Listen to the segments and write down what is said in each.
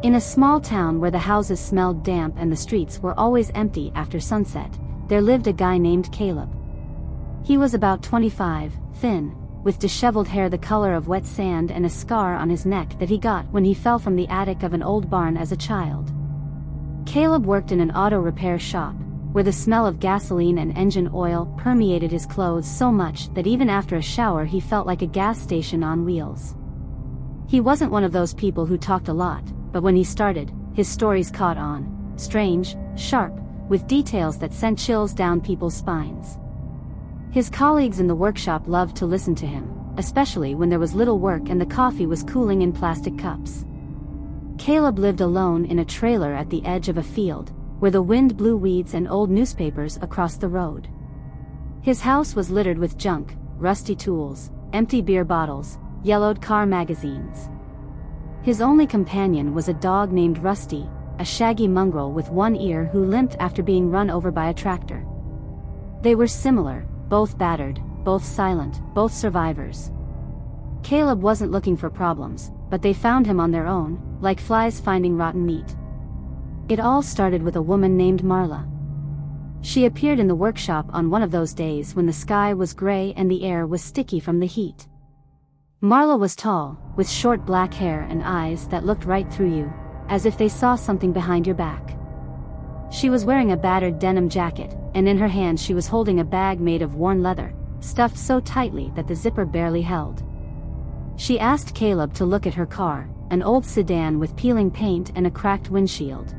In a small town where the houses smelled damp and the streets were always empty after sunset, there lived a guy named Caleb. He was about 25, thin, with disheveled hair the color of wet sand and a scar on his neck that he got when he fell from the attic of an old barn as a child. Caleb worked in an auto repair shop, where the smell of gasoline and engine oil permeated his clothes so much that even after a shower he felt like a gas station on wheels. He wasn't one of those people who talked a lot, but when he started, his stories caught on, strange, sharp, with details that sent chills down people's spines. His colleagues in the workshop loved to listen to him, especially when there was little work and the coffee was cooling in plastic cups. Caleb lived alone in a trailer at the edge of a field, where the wind blew weeds and old newspapers across the road. His house was littered with junk, rusty tools, empty beer bottles, yellowed car magazines. His only companion was a dog named Rusty, a shaggy mongrel with one ear who limped after being run over by a tractor. They were similar, both battered, both silent, both survivors. Caleb wasn't looking for problems, but they found him on their own, like flies finding rotten meat. It all started with a woman named Marla. She appeared in the workshop on one of those days when the sky was gray and the air was sticky from the heat. Marla was tall, with short black hair and eyes that looked right through you, as if they saw something behind your back. She was wearing a battered denim jacket, and in her hand she was holding a bag made of worn leather, stuffed so tightly that the zipper barely held. She asked Caleb to look at her car, an old sedan with peeling paint and a cracked windshield.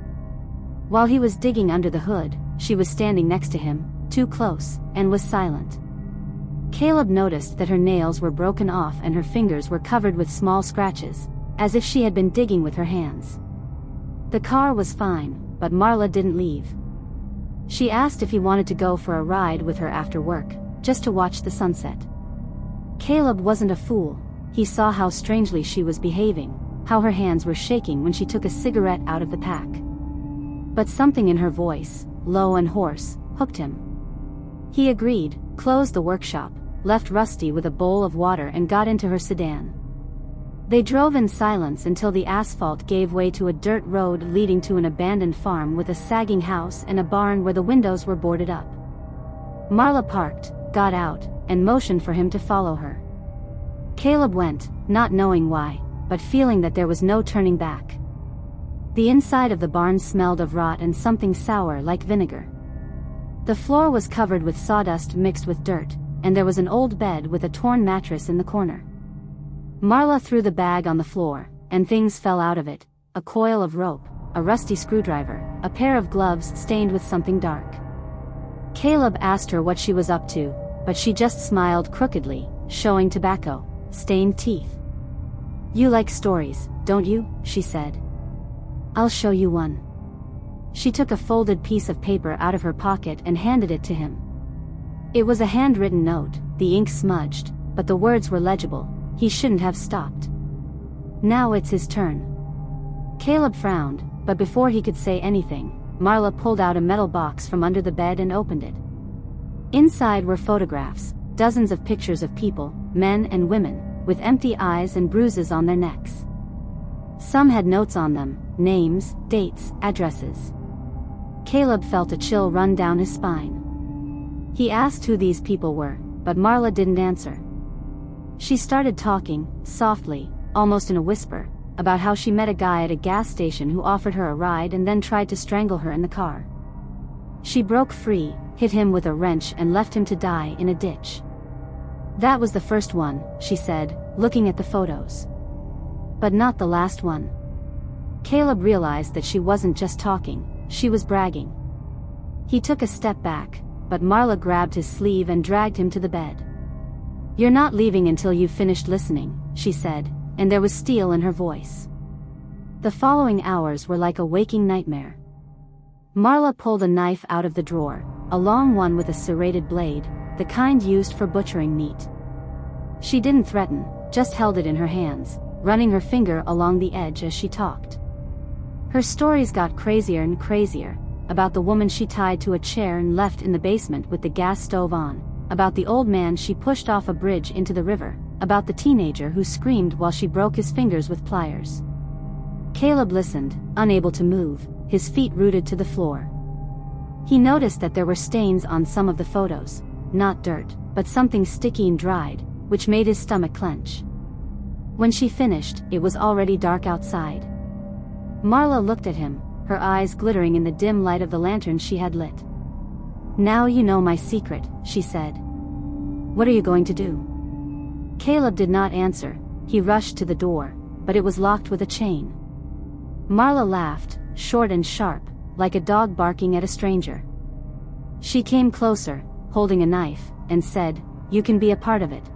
While he was digging under the hood, she was standing next to him, too close, and was silent. Caleb noticed that her nails were broken off and her fingers were covered with small scratches, as if she had been digging with her hands. The car was fine, but Marla didn't leave. She asked if he wanted to go for a ride with her after work, just to watch the sunset. Caleb wasn't a fool. He saw how strangely she was behaving, how her hands were shaking when she took a cigarette out of the pack. But something in her voice, low and hoarse, hooked him. He agreed, closed the workshop, left Rusty with a bowl of water and got into her sedan. They drove in silence until the asphalt gave way to a dirt road leading to an abandoned farm with a sagging house and a barn where the windows were boarded up. Marla parked, got out, and motioned for him to follow her. Caleb went, not knowing why, but feeling that there was no turning back. The inside of the barn smelled of rot and something sour like vinegar. The floor was covered with sawdust mixed with dirt, and there was an old bed with a torn mattress in the corner. Marla threw the bag on the floor, and things fell out of it: a coil of rope, a rusty screwdriver, a pair of gloves stained with something dark. Caleb asked her what she was up to, but she just smiled crookedly, showing tobacco-stained teeth. "You like stories, don't you?" she said. "I'll show you one." She took a folded piece of paper out of her pocket and handed it to him. It was a handwritten note, the ink smudged, but the words were legible. He shouldn't have stopped. Now it's his turn. Caleb frowned, but before he could say anything, Marla pulled out a metal box from under the bed and opened it. Inside were photographs, dozens of pictures of people, men and women, with empty eyes and bruises on their necks. Some had notes on them, names, dates, addresses. Caleb felt a chill run down his spine. He asked who these people were, but Marla didn't answer. She started talking, softly, almost in a whisper, about how she met a guy at a gas station who offered her a ride and then tried to strangle her in the car. She broke free, hit him with a wrench and left him to die in a ditch. "That was the first one," she said, looking at the photos. "But not the last one." Caleb realized that she wasn't just talking, she was bragging. He took a step back, but Marla grabbed his sleeve and dragged him to the bed. "You're not leaving until you've finished listening," she said, and there was steel in her voice. The following hours were like a waking nightmare. Marla pulled a knife out of the drawer, a long one with a serrated blade, the kind used for butchering meat. She didn't threaten, just held it in her hands, running her finger along the edge as she talked. Her stories got crazier and crazier, about the woman she tied to a chair and left in the basement with the gas stove on, about the old man she pushed off a bridge into the river, about the teenager who screamed while she broke his fingers with pliers. Caleb listened, unable to move, his feet rooted to the floor. He noticed that there were stains on some of the photos, not dirt, but something sticky and dried, which made his stomach clench. When she finished, it was already dark outside. Marla looked at him, her eyes glittering in the dim light of the lantern she had lit. "Now you know my secret," she said. "What are you going to do?" Caleb did not answer. He rushed to the door, but it was locked with a chain. Marla laughed, short and sharp, like a dog barking at a stranger. She came closer, holding a knife, and said, "You can be a part of it.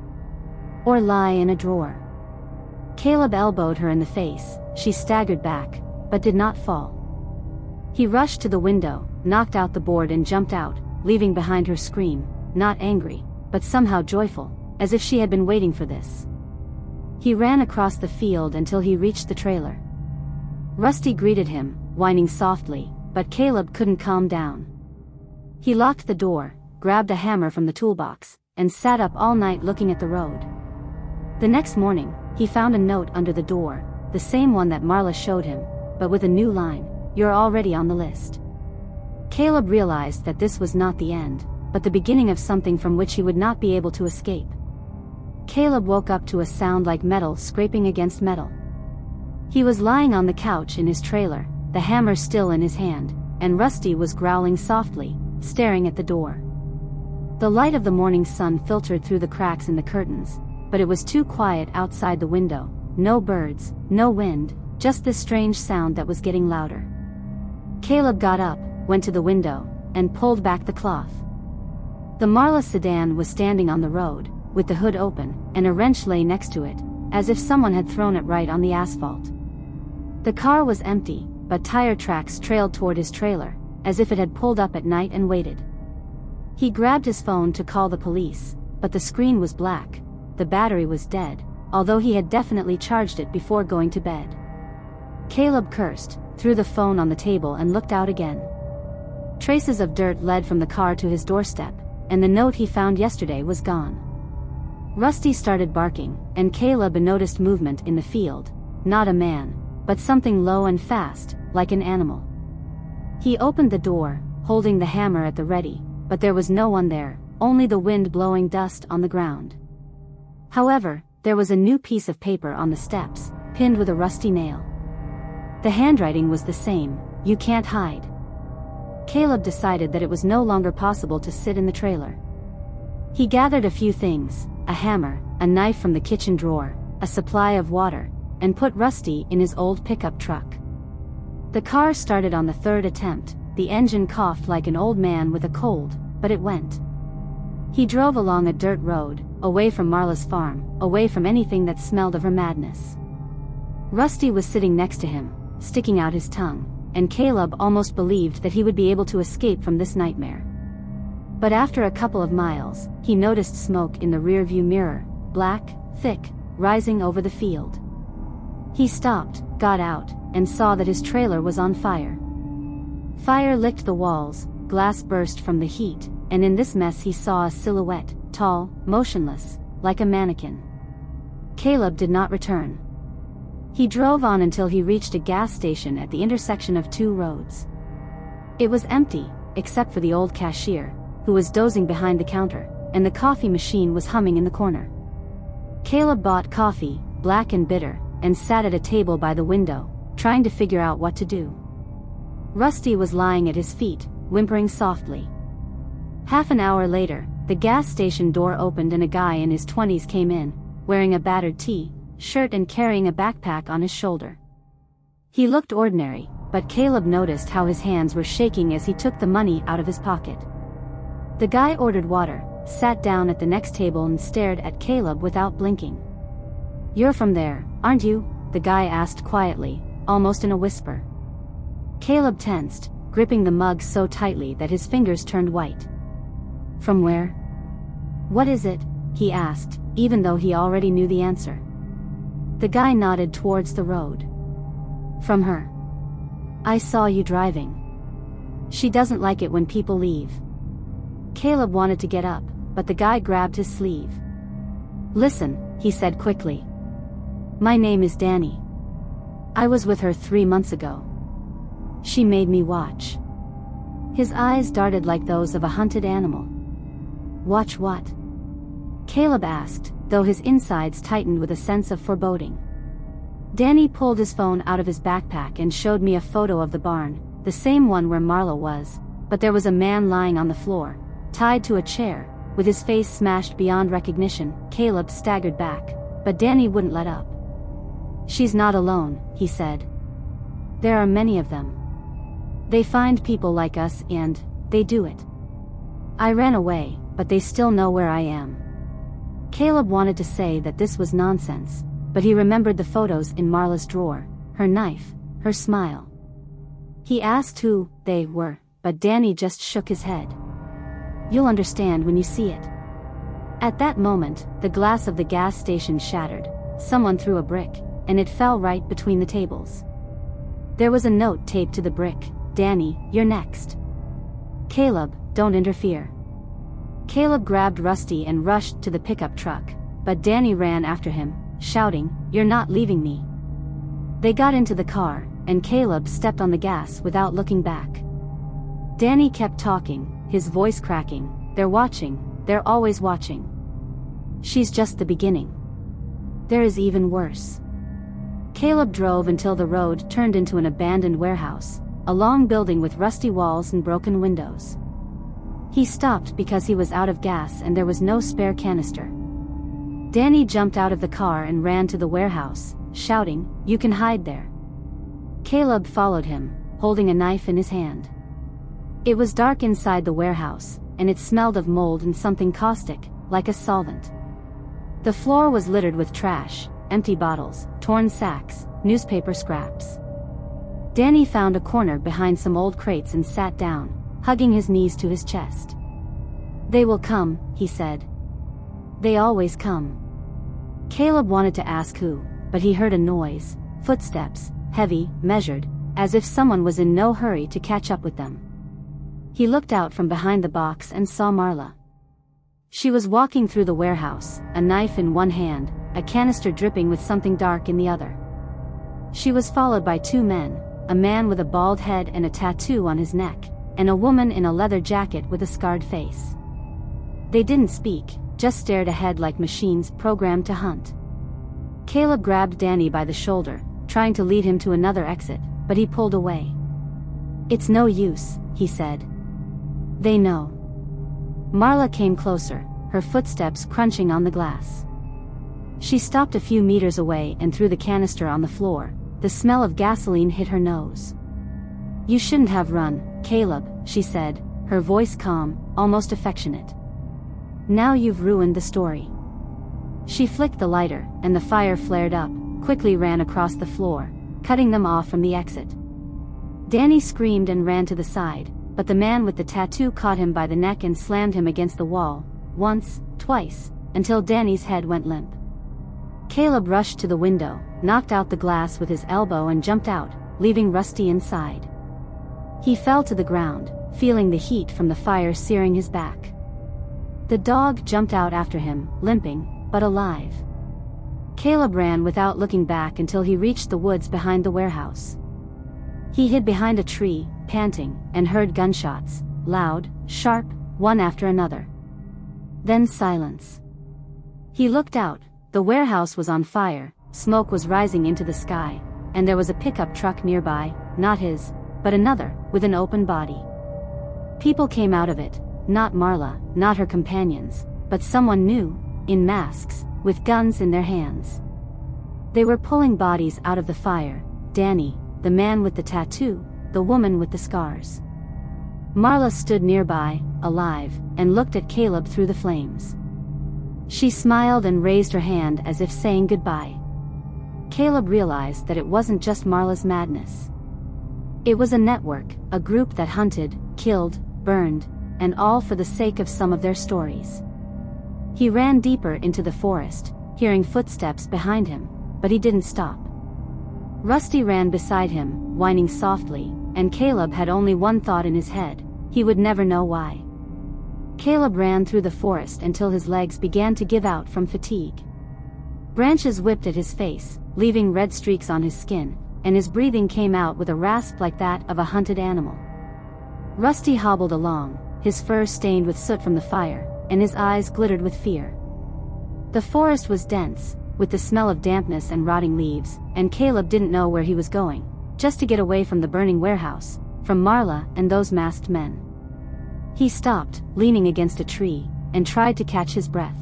Or lie in a drawer." Caleb elbowed her in the face. She staggered back, but did not fall. He rushed to the window, knocked out the board and jumped out, leaving behind her scream, not angry, but somehow joyful, as if she had been waiting for this. He ran across the field until he reached the trailer. Rusty greeted him, whining softly, but Caleb couldn't calm down. He locked the door, grabbed a hammer from the toolbox, and sat up all night looking at the road. The next morning, he found a note under the door, the same one that Marla showed him, but with a new line, "You're already on the list." Caleb realized that this was not the end, but the beginning of something from which he would not be able to escape. Caleb woke up to a sound like metal scraping against metal. He was lying on the couch in his trailer, the hammer still in his hand, and Rusty was growling softly, staring at the door. The light of the morning sun filtered through the cracks in the curtains, but it was too quiet outside the window, no birds, no wind, just this strange sound that was getting louder. Caleb got up, went to the window, and pulled back the cloth. The Marla sedan was standing on the road, with the hood open, and a wrench lay next to it, as if someone had thrown it right on the asphalt. The car was empty, but tire tracks trailed toward his trailer, as if it had pulled up at night and waited. He grabbed his phone to call the police, but the screen was black, the battery was dead, although he had definitely charged it before going to bed. Caleb cursed, threw the phone on the table and looked out again. Traces of dirt led from the car to his doorstep, and the note he found yesterday was gone. Rusty started barking, and Caleb noticed movement in the field, not a man, but something low and fast, like an animal. He opened the door, holding the hammer at the ready, but there was no one there, only the wind blowing dust on the ground. However, there was a new piece of paper on the steps, pinned with a rusty nail. The handwriting was the same, "You can't hide." Caleb decided that it was no longer possible to sit in the trailer. He gathered a few things, a hammer, a knife from the kitchen drawer, a supply of water, and put Rusty in his old pickup truck. The car started on the third attempt. The engine coughed like an old man with a cold, but it went. He drove along a dirt road, away from Marla's farm, away from anything that smelled of her madness. Rusty was sitting next to him, sticking out his tongue, and Caleb almost believed that he would be able to escape from this nightmare. But after a couple of miles, he noticed smoke in the rearview mirror, black, thick, rising over the field. He stopped, got out, and saw that his trailer was on fire. Fire licked the walls, glass burst from the heat, and in this mess he saw a silhouette, tall, motionless, like a mannequin. Caleb did not return. He drove on until he reached a gas station at the intersection of two roads. It was empty, except for the old cashier, who was dozing behind the counter, and the coffee machine was humming in the corner. Caleb bought coffee, black and bitter, and sat at a table by the window, trying to figure out what to do. Rusty was lying at his feet, whimpering softly. Half an hour later, the gas station door opened and a guy in his 20s came in, wearing a battered T-shirt and carrying a backpack on his shoulder. He looked ordinary, but Caleb noticed how his hands were shaking as he took the money out of his pocket. The guy ordered water, sat down at the next table and stared at Caleb without blinking. "You're from there, aren't you?" the guy asked quietly, almost in a whisper. Caleb tensed, gripping the mug so tightly that his fingers turned white. "From where?" "What is it?" he asked, even though he already knew the answer. The guy nodded towards the road. "From her. I saw you driving. She doesn't like it when people leave." Caleb wanted to get up, but the guy grabbed his sleeve. "Listen," he said quickly. "My name is Danny. I was with her 3 months ago. She made me watch. His eyes darted like those of a hunted animal. Watch what? Caleb asked, though his insides tightened with a sense of foreboding. Danny pulled his phone out of his backpack and showed me a photo of the barn, the same one where Marla was, but there was a man lying on the floor, tied to a chair, with his face smashed beyond recognition. Caleb staggered back, but Danny wouldn't let up. She's not alone, he said. There are many of them. They find people like us and they do it. I ran away, but they still know where I am. Caleb wanted to say that this was nonsense, but he remembered the photos in Marla's drawer, her knife, her smile. He asked who they were, but Danny just shook his head. You'll understand when you see it. At that moment, the glass of the gas station shattered. Someone threw a brick, and it fell right between the tables. There was a note taped to the brick. Danny, you're next. Caleb, don't interfere. Caleb grabbed Rusty and rushed to the pickup truck, but Danny ran after him, shouting, You're not leaving me. They got into the car, and Caleb stepped on the gas without looking back. Danny kept talking, his voice cracking. They're watching, they're always watching. She's just the beginning. There is even worse. Caleb drove until the road turned into an abandoned warehouse, a long building with rusty walls and broken windows. He stopped because he was out of gas and there was no spare canister. Danny jumped out of the car and ran to the warehouse, shouting, You can hide there. Caleb followed him, holding a knife in his hand. It was dark inside the warehouse, and it smelled of mold and something caustic, like a solvent. The floor was littered with trash, empty bottles, torn sacks, newspaper scraps. Danny found a corner behind some old crates and sat down, hugging his knees to his chest. They will come, he said. They always come. Caleb wanted to ask who, but he heard a noise, footsteps, heavy, measured, as if someone was in no hurry to catch up with them. He looked out from behind the box and saw Marla. She was walking through the warehouse, a knife in one hand, a canister dripping with something dark in the other. She was followed by 2 men, a man with a bald head and a tattoo on his neck, and a woman in a leather jacket with a scarred face. They didn't speak, just stared ahead like machines programmed to hunt. Caleb grabbed Danny by the shoulder, trying to lead him to another exit, but he pulled away. It's no use, he said. They know. Marla came closer, her footsteps crunching on the glass. She stopped a few meters away and threw the canister on the floor. The smell of gasoline hit her nose. You shouldn't have run, Caleb, she said, her voice calm, almost affectionate. Now you've ruined the story. She flicked the lighter, and the fire flared up, quickly ran across the floor, cutting them off from the exit. Danny screamed and ran to the side, but the man with the tattoo caught him by the neck and slammed him against the wall, once, twice, until Danny's head went limp. Caleb rushed to the window, knocked out the glass with his elbow and jumped out, leaving Rusty inside. He fell to the ground, feeling the heat from the fire searing his back. The dog jumped out after him, limping, but alive. Caleb ran without looking back until he reached the woods behind the warehouse. He hid behind a tree, panting, and heard gunshots, loud, sharp, one after another. Then silence. He looked out. The warehouse was on fire, smoke was rising into the sky, and there was a pickup truck nearby, not his, but another, with an open body. People came out of it, not Marla, not her companions, but someone new, in masks, with guns in their hands. They were pulling bodies out of the fire, Danny, the man with the tattoo, the woman with the scars. Marla stood nearby, alive, and looked at Caleb through the flames. She smiled and raised her hand as if saying goodbye. Caleb realized that it wasn't just Marla's madness. It was a network, a group that hunted, killed, burned, and all for the sake of some of their stories. He ran deeper into the forest, hearing footsteps behind him, but he didn't stop. Rusty ran beside him, whining softly, and Caleb had only one thought in his head: he would never know why. Caleb ran through the forest until his legs began to give out from fatigue. Branches whipped at his face, leaving red streaks on his skin, and his breathing came out with a rasp like that of a hunted animal. Rusty hobbled along, his fur stained with soot from the fire, and his eyes glittered with fear. The forest was dense, with the smell of dampness and rotting leaves, and Caleb didn't know where he was going, just to get away from the burning warehouse, from Marla and those masked men. He stopped, leaning against a tree, and tried to catch his breath.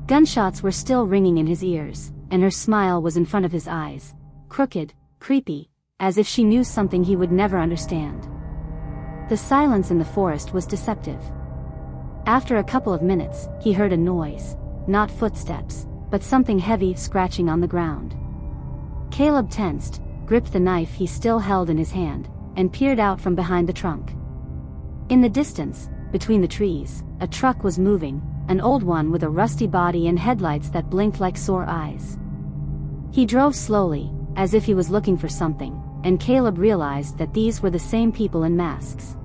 Gunshots were still ringing in his ears, and her smile was in front of his eyes, crooked, creepy, as if she knew something he would never understand. The silence in the forest was deceptive. After a couple of minutes, he heard a noise, not footsteps, but something heavy scratching on the ground. Caleb tensed, gripped the knife he still held in his hand, and peered out from behind the trunk. In the distance, between the trees, a truck was moving, an old one with a rusty body and headlights that blinked like sore eyes. He drove slowly, as if he was looking for something, and Caleb realized that these were the same people in masks.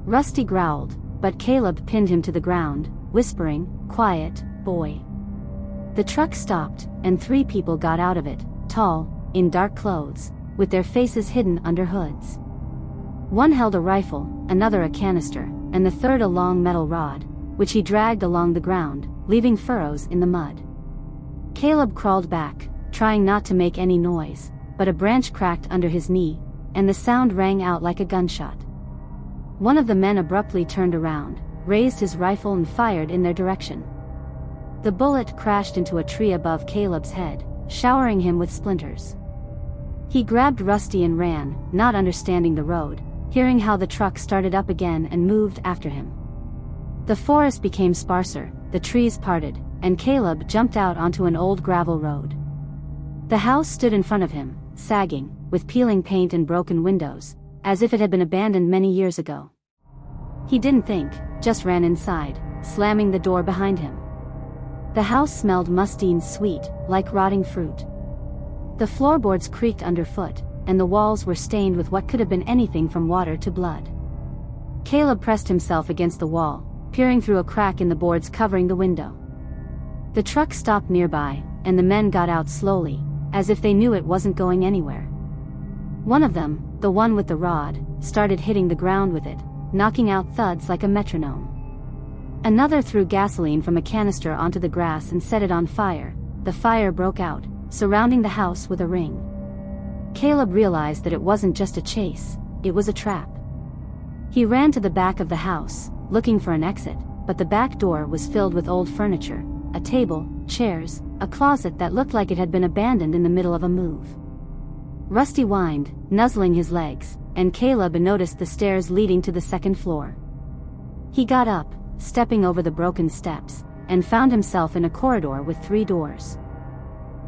Rusty growled, but Caleb pinned him to the ground, whispering, "Quiet, boy." The truck stopped, and 3 people got out of it, tall, in dark clothes, with their faces hidden under hoods. One held a rifle, another a canister, and the third a long metal rod, which he dragged along the ground, leaving furrows in the mud. Caleb crawled back, trying not to make any noise, but a branch cracked under his knee, and the sound rang out like a gunshot. One of the men abruptly turned around, raised his rifle and fired in their direction. The bullet crashed into a tree above Caleb's head, showering him with splinters. He grabbed Rusty and ran, not understanding the road, hearing how the truck started up again and moved after him. The forest became sparser, the trees parted, and Caleb jumped out onto an old gravel road. The house stood in front of him, sagging, with peeling paint and broken windows, as if it had been abandoned many years ago. He didn't think, just ran inside, slamming the door behind him. The house smelled musty and sweet, like rotting fruit. The floorboards creaked underfoot, and the walls were stained with what could have been anything from water to blood. Caleb pressed himself against the wall, peering through a crack in the boards covering the window. The truck stopped nearby, and the men got out slowly, as if they knew it wasn't going anywhere. One of them, the one with the rod, started hitting the ground with it, knocking out thuds like a metronome. Another threw gasoline from a canister onto the grass and set it on fire. The fire broke out, surrounding the house with a ring. Caleb realized that it wasn't just a chase, it was a trap. He ran to the back of the house, looking for an exit, but the back door was filled with old furniture, a table, chairs, a closet that looked like it had been abandoned in the middle of a move. Rusty whined, nuzzling his legs, and Caleb noticed the stairs leading to the second floor. He got up, stepping over the broken steps, and found himself in a corridor with 3 doors.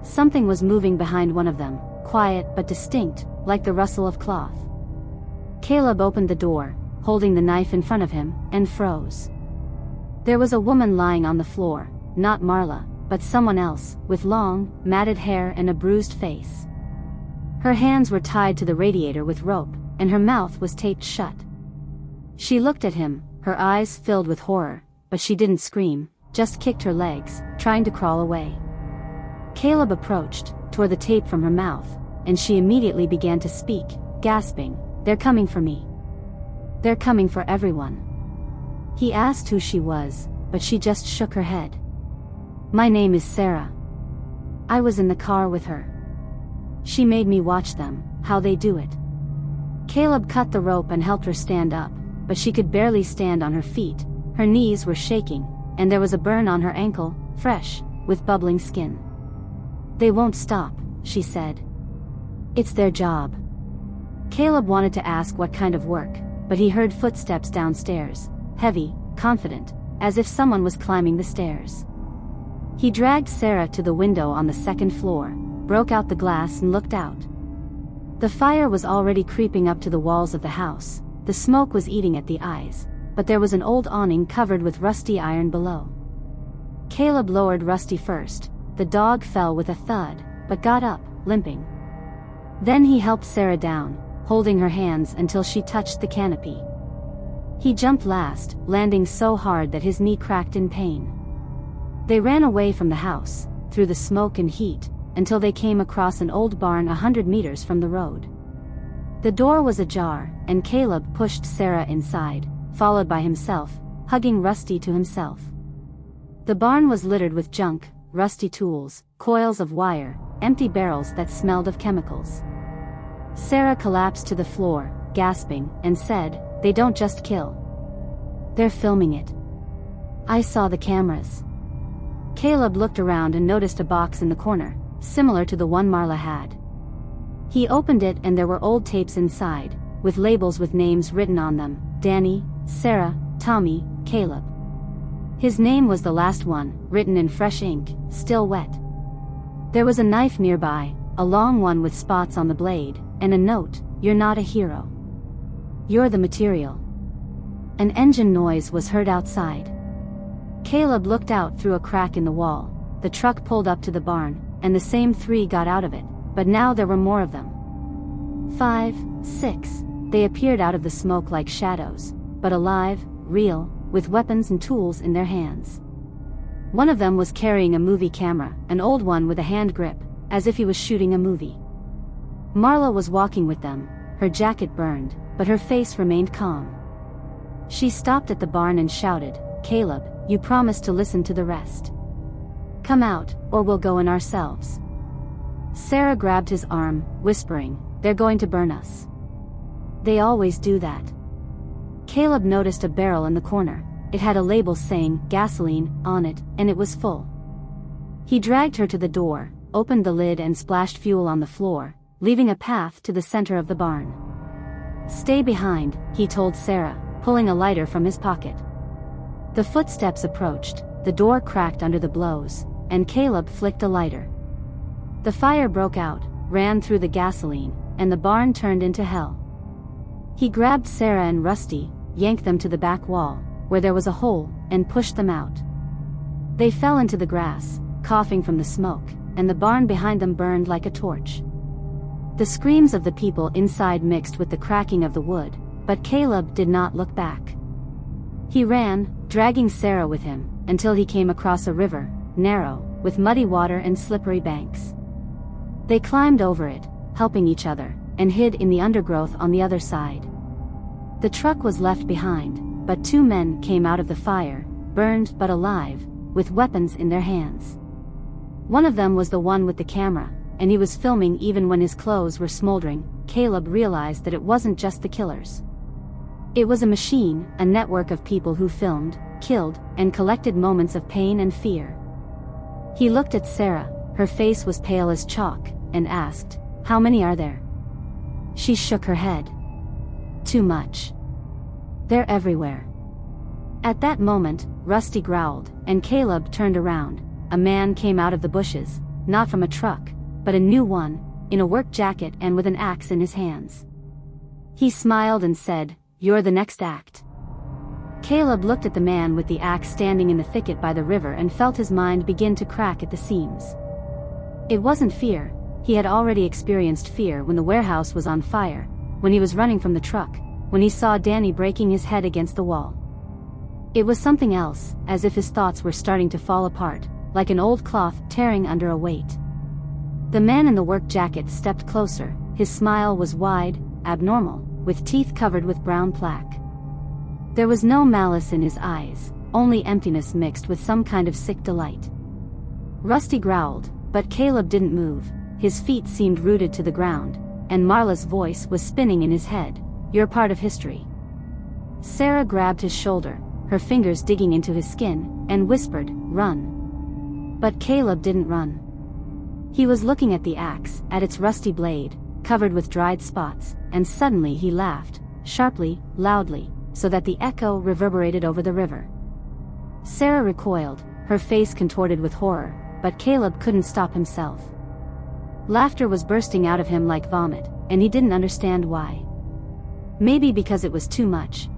Something was moving behind one of them, quiet but distinct, like the rustle of cloth. Caleb opened the door, holding the knife in front of him, and froze. There was a woman lying on the floor, not Marla, but someone else, with long, matted hair and a bruised face. Her hands were tied to the radiator with rope, and her mouth was taped shut. She looked at him, her eyes filled with horror, but she didn't scream, just kicked her legs, trying to crawl away. Caleb approached, tore the tape from her mouth, and she immediately began to speak, gasping, "They're coming for me. They're coming for everyone." He asked who she was, but she just shook her head. "My name is Sarah. I was in the car with her. She made me watch them, how they do it." Caleb cut the rope and helped her stand up, but she could barely stand on her feet, her knees were shaking, and there was a burn on her ankle, fresh, with bubbling skin. "They won't stop," she said. "It's their job." Caleb wanted to ask what kind of work, but he heard footsteps downstairs, heavy, confident, as if someone was climbing the stairs. He dragged Sarah to the window on the second floor, broke out the glass and looked out. The fire was already creeping up to the walls of the house, the smoke was eating at the eyes, but there was an old awning covered with rusty iron below. Caleb lowered Rusty first, the dog fell with a thud, but got up, limping. Then he helped Sarah down, holding her hands until she touched the canopy. He jumped last, landing so hard that his knee cracked in pain. They ran away from the house, through the smoke and heat, until they came across an old barn 100 meters from the road. The door was ajar, and Caleb pushed Sarah inside, followed by himself, hugging Rusty to himself. The barn was littered with junk, rusty tools, coils of wire, empty barrels that smelled of chemicals. Sarah collapsed to the floor, gasping, and said, "They don't just kill. They're filming it. I saw the cameras." Caleb looked around and noticed a box in the corner, similar to the one Marla had. He opened it and there were old tapes inside, with labels with names written on them: Danny, Sarah, Tommy, Caleb. His name was the last one, written in fresh ink, still wet. There was a knife nearby, a long one with spots on the blade, and a note: "You're not a hero. You're the material." An engine noise was heard outside. Caleb looked out through a crack in the wall. The truck pulled up to the barn, and the same three got out of it, but now there were more of them. 5, 6. They appeared out of the smoke like shadows, but alive, real, with weapons and tools in their hands. One of them was carrying a movie camera, an old one with a hand grip, as if he was shooting a movie. Marla was walking with them, her jacket burned, but her face remained calm. She stopped at the barn and shouted, "Caleb, you promised to listen to the rest. Come out, or we'll go in ourselves." Sarah grabbed his arm, whispering, "They're going to burn us. They always do that." Caleb noticed a barrel in the corner. It had a label saying gasoline on it, and it was full. He dragged her to the door, opened the lid and splashed fuel on the floor, leaving a path to the center of the barn. "Stay behind," he told Sarah, pulling a lighter from his pocket. The footsteps approached, the door cracked under the blows, and Caleb flicked a lighter. The fire broke out, ran through the gasoline, and the barn turned into hell. He grabbed Sarah and Rusty, yanked them to the back wall, where there was a hole, and pushed them out. They fell into the grass, coughing from the smoke, and the barn behind them burned like a torch. The screams of the people inside mixed with the cracking of the wood, but Caleb did not look back. He ran, dragging Sarah with him, until he came across a river, narrow, with muddy water and slippery banks. They climbed over it, helping each other, and hid in the undergrowth on the other side. The truck was left behind, but two men came out of the fire, burned but alive, with weapons in their hands. One of them was the one with the camera, and he was filming even when his clothes were smoldering. Caleb realized that it wasn't just the killers. It was a machine, a network of people who filmed, killed, and collected moments of pain and fear. He looked at Sarah, her face was pale as chalk, and asked, "How many are there?" She shook her head. "Too much. They're everywhere." At that moment, Rusty growled, and Caleb turned around. A man came out of the bushes, not from a truck, but a new one, in a work jacket and with an axe in his hands. He smiled and said, "You're the next act." Caleb looked at the man with the axe standing in the thicket by the river and felt his mind begin to crack at the seams. It wasn't fear. He had already experienced fear when the warehouse was on fire, when he was running from the truck, when he saw Danny breaking his head against the wall. It was something else, as if his thoughts were starting to fall apart, like an old cloth tearing under a weight. The man in the work jacket stepped closer. His smile was wide, abnormal, with teeth covered with brown plaque. There was no malice in his eyes, only emptiness mixed with some kind of sick delight. Rusty growled, but Caleb didn't move. His feet seemed rooted to the ground, and Marla's voice was spinning in his head, "You're part of history." Sarah grabbed his shoulder, her fingers digging into his skin, and whispered, "Run." But Caleb didn't run. He was looking at the axe, at its rusty blade, covered with dried spots, and suddenly he laughed, sharply, loudly, so that the echo reverberated over the river. Sarah recoiled, her face contorted with horror, but Caleb couldn't stop himself. Laughter was bursting out of him like vomit, and he didn't understand why. Maybe because it was too much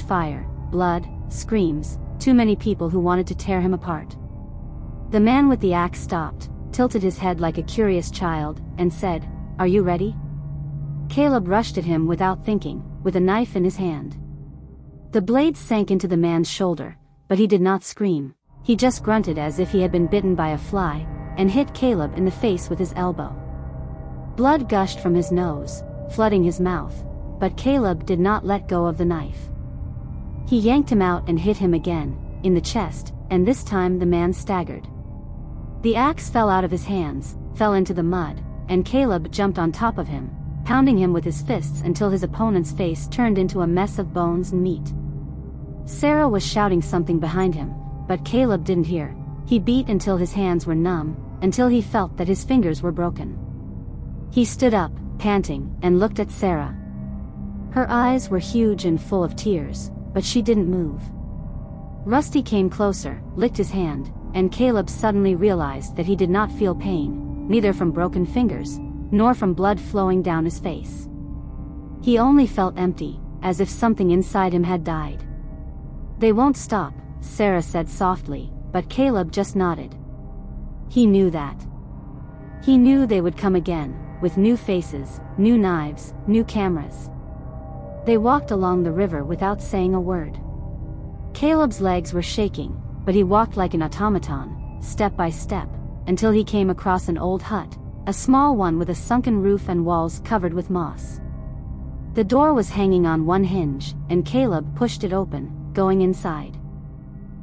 fire, blood, screams, too many people who wanted to tear him apart. The man with the axe stopped, tilted his head like a curious child, and said, "Are you ready?" Caleb rushed at him without thinking, with a knife in his hand. The blade sank into the man's shoulder, but he did not scream. He just grunted as if he had been bitten by a fly, and hit Caleb in the face with his elbow. Blood gushed from his nose, flooding his mouth, but Caleb did not let go of the knife. He yanked him out and hit him again, in the chest, and this time the man staggered. The axe fell out of his hands, fell into the mud, and Caleb jumped on top of him, pounding him with his fists until his opponent's face turned into a mess of bones and meat. Sarah was shouting something behind him, but Caleb didn't hear. He beat until his hands were numb, until he felt that his fingers were broken. He stood up, panting, and looked at Sarah. Her eyes were huge and full of tears, but she didn't move. Rusty came closer, licked his hand, and Caleb suddenly realized that he did not feel pain, neither from broken fingers, nor from blood flowing down his face. He only felt empty, as if something inside him had died. "They won't stop," Sarah said softly, but Caleb just nodded. He knew that. He knew they would come again, with new faces, new knives, new cameras. They walked along the river without saying a word. Caleb's legs were shaking, but he walked like an automaton, step by step, until he came across an old hut, a small one with a sunken roof and walls covered with moss. The door was hanging on one hinge, and Caleb pushed it open, going inside.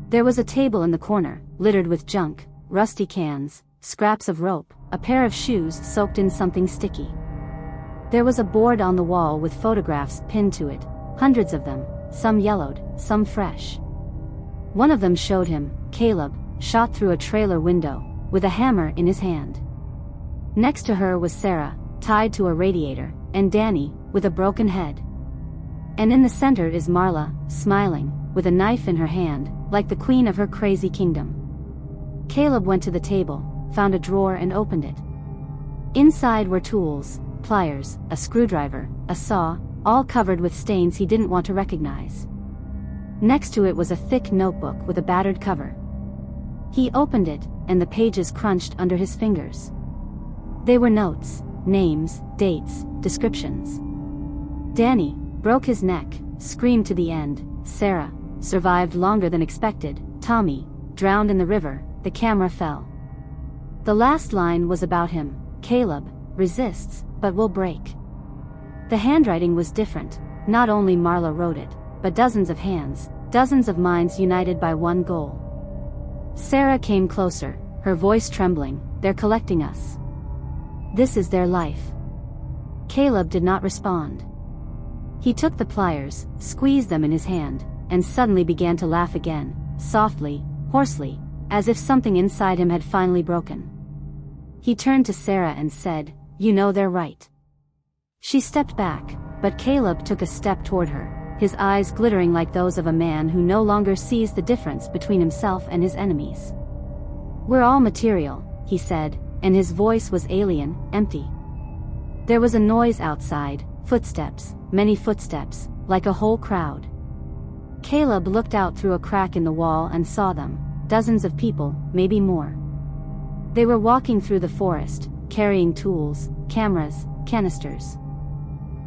There was a table in the corner, littered with junk, rusty cans, scraps of rope, a pair of shoes soaked in something sticky. There was a board on the wall with photographs pinned to it, hundreds of them, some yellowed, some fresh. One of them showed him, Caleb, shot through a trailer window, with a hammer in his hand. Next to her was Sarah, tied to a radiator, and Danny, with a broken head. And in the center is Marla, smiling, with a knife in her hand, like the queen of her crazy kingdom. Caleb went to the table, found a drawer and opened it. Inside were tools, pliers, a screwdriver, a saw, all covered with stains he didn't want to recognize. Next to it was a thick notebook with a battered cover. He opened it, and the pages crunched under his fingers. They were notes, names, dates, descriptions. Danny broke his neck, screamed to the end. Sarah survived longer than expected. Tommy drowned in the river. The camera fell. The last line was about him. Caleb resists, but will break. The handwriting was different. Not only Marla wrote it, but dozens of hands, dozens of minds united by one goal. Sarah came closer, her voice trembling. "They're collecting us. This is their life." Caleb did not respond. He took the pliers, squeezed them in his hand, and suddenly began to laugh again, softly, hoarsely, as if something inside him had finally broken. He turned to Sarah and said, "You know they're right." She stepped back, but Caleb took a step toward her, his eyes glittering like those of a man who no longer sees the difference between himself and his enemies. "We're all material," he said, and his voice was alien, empty. There was a noise outside, footsteps, many footsteps, like a whole crowd. Caleb looked out through a crack in the wall and saw them, dozens of people, maybe more. They were walking through the forest, carrying tools, cameras, canisters.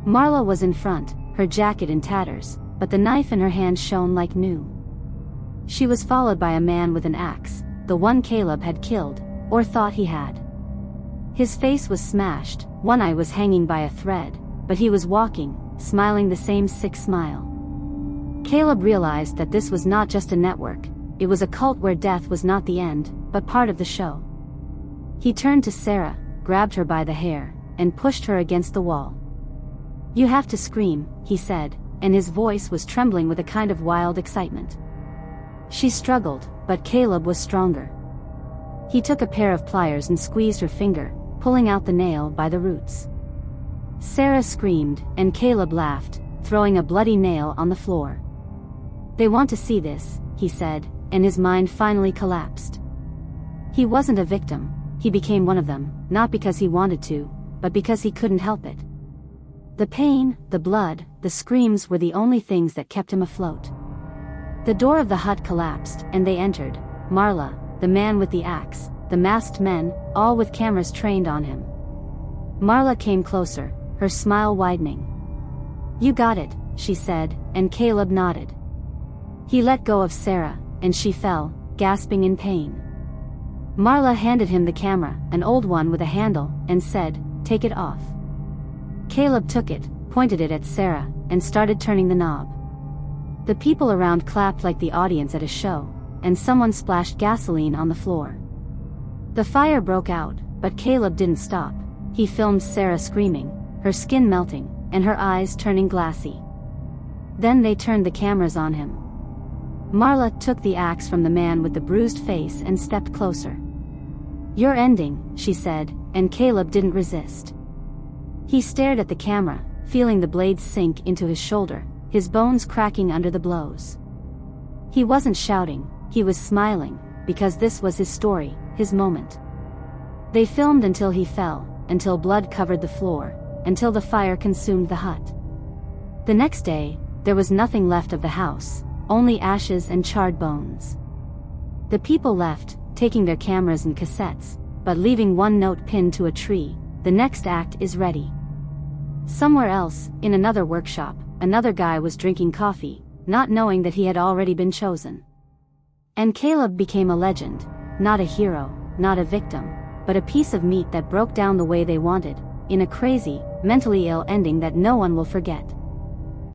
Marla was in front, her jacket in tatters, but the knife in her hand shone like new. She was followed by a man with an axe, the one Caleb had killed, or thought he had. His face was smashed, one eye was hanging by a thread, but he was walking, smiling the same sick smile. Caleb realized that this was not just a network, it was a cult where death was not the end, but part of the show. He turned to Sarah, grabbed her by the hair, and pushed her against the wall. "You have to scream," he said, and his voice was trembling with a kind of wild excitement. She struggled, but Caleb was stronger. He took a pair of pliers and squeezed her finger, pulling out the nail by the roots. Sarah screamed, and Caleb laughed, throwing a bloody nail on the floor. "They want to see this," he said, and his mind finally collapsed. He wasn't a victim, he became one of them, not because he wanted to, but because he couldn't help it. The pain, the blood, the screams were the only things that kept him afloat. The door of the hut collapsed, and they entered. Marla, the man with the axe, the masked men, all with cameras trained on him. Marla came closer, her smile widening. "You got it," she said, and Caleb nodded. He let go of Sarah, and she fell, gasping in pain. Marla handed him the camera, an old one with a handle, and said, "Take it off." Caleb took it, pointed it at Sarah, and started turning the knob. The people around clapped like the audience at a show, and someone splashed gasoline on the floor. The fire broke out, but Caleb didn't stop. He filmed Sarah screaming, her skin melting, and her eyes turning glassy. Then they turned the cameras on him. Marla took the axe from the man with the bruised face and stepped closer. "You're ending," she said, and Caleb didn't resist. He stared at the camera, feeling the blade sink into his shoulder, his bones cracking under the blows. He wasn't shouting, he was smiling, because this was his story, his moment. They filmed until he fell, until blood covered the floor, until the fire consumed the hut. The next day, there was nothing left of the house, only ashes and charred bones. The people left, taking their cameras and cassettes, but leaving one note pinned to a tree: "The next act is ready." Somewhere else, in another workshop, another guy was drinking coffee, not knowing that he had already been chosen. And Caleb became a legend, not a hero, not a victim, but a piece of meat that broke down the way they wanted, in a crazy, mentally ill ending that no one will forget.